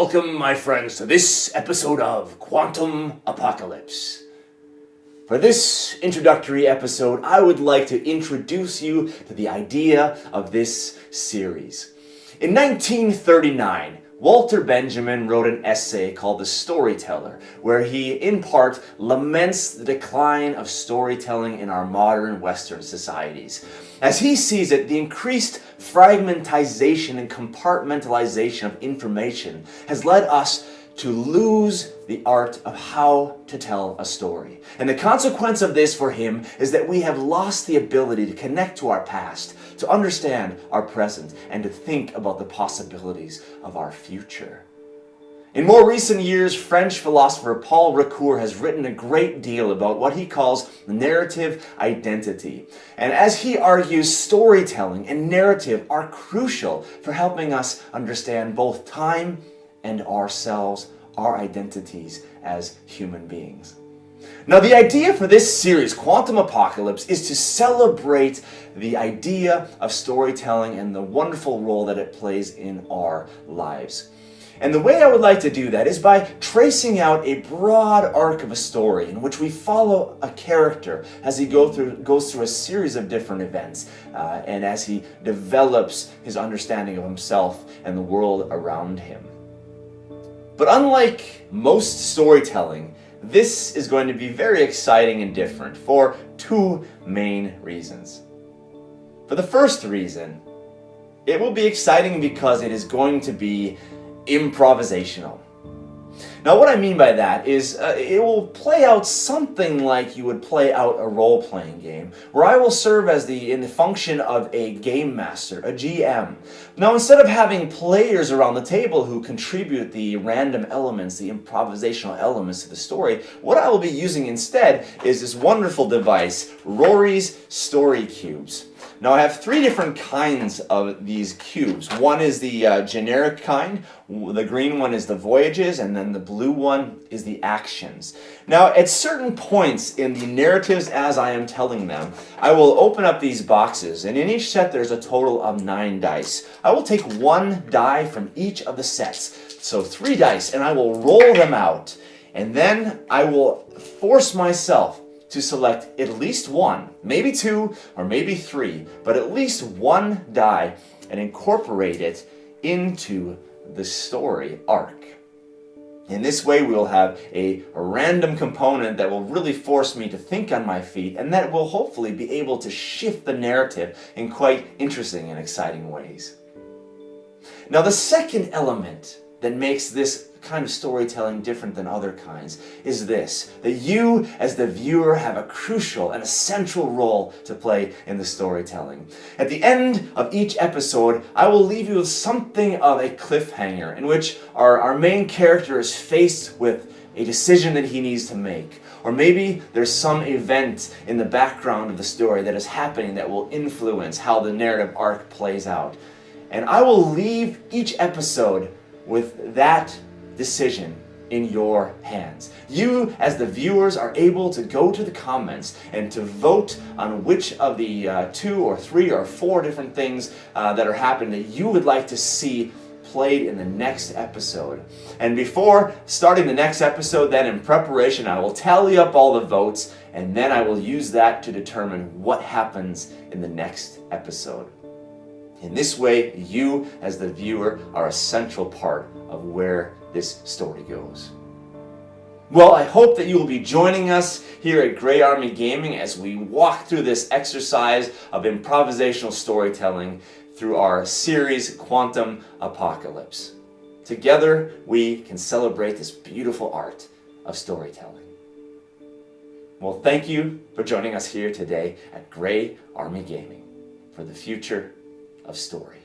Welcome, my friends, to this episode of Quantum Apocalypse. For this introductory episode, I would like to introduce you to the idea of this series. In 1939, Walter Benjamin wrote an essay called The Storyteller, where he, in part, laments the decline of storytelling in our modern Western societies. As he sees it, the increased fragmentization and compartmentalization of information has led us to lose the art of how to tell a story. And the consequence of this for him is that we have lost the ability to connect to our past, to understand our present, and to think about the possibilities of our future. In more recent years, French philosopher Paul Ricoeur has written a great deal about what he calls narrative identity. And as he argues, storytelling and narrative are crucial for helping us understand both time and ourselves, our identities as human beings. Now, the idea for this series, Quantum Apocalypse, is to celebrate the idea of storytelling and the wonderful role that it plays in our lives. And the way I would like to do that is by tracing out a broad arc of a story in which we follow a character as he goes through a series of different events and as he develops his understanding of himself and the world around him. But unlike most storytelling, this is going to be very exciting and different for two main reasons. For the first reason, it will be exciting because it is going to be improvisational. Now, what I mean by that is it will play out something like you would play out a role-playing game, where I will serve as in the function of a game master, a GM. Now, instead of having players around the table who contribute the random elements, the improvisational elements to the story, what I will be using instead is this wonderful device, Rory's Story Cubes. Now, I have three different kinds of these cubes. One is the generic kind, the green one is the voyages, and then the blue one is the actions. Now, at certain points in the narratives as I am telling them, I will open up these boxes, and in each set there's a total of 9 dice. I will take 1 die from each of the sets, so 3 dice, and I will roll them out. And then I will force myself to select at least 1, maybe 2, or maybe 3, but at least 1 die and incorporate it into the story arc. In this way, we will have a random component that will really force me to think on my feet, and that will hopefully be able to shift the narrative in quite interesting and exciting ways. Now, the second element that makes this kind of storytelling different than other kinds is this: that you as the viewer have a crucial and a central role to play in the storytelling. At the end of each episode, I will leave you with something of a cliffhanger in which our main character is faced with a decision that he needs to make. Or maybe there's some event in the background of the story that is happening that will influence how the narrative arc plays out. And I will leave each episode with that decision in your hands. You, as the viewers, are able to go to the comments and to vote on which of the 2 or 3 or 4 different things that are happening that you would like to see played in the next episode. And before starting the next episode, then in preparation, I will tally up all the votes, and then I will use that to determine what happens in the next episode. In this way, you, as the viewer, are a central part of where this story goes. Well, I hope that you will be joining us here at Grey Army Gaming as we walk through this exercise of improvisational storytelling through our series, Quantum Apocalypse. Together, we can celebrate this beautiful art of storytelling. Well, thank you for joining us here today at Grey Army Gaming for the future of story.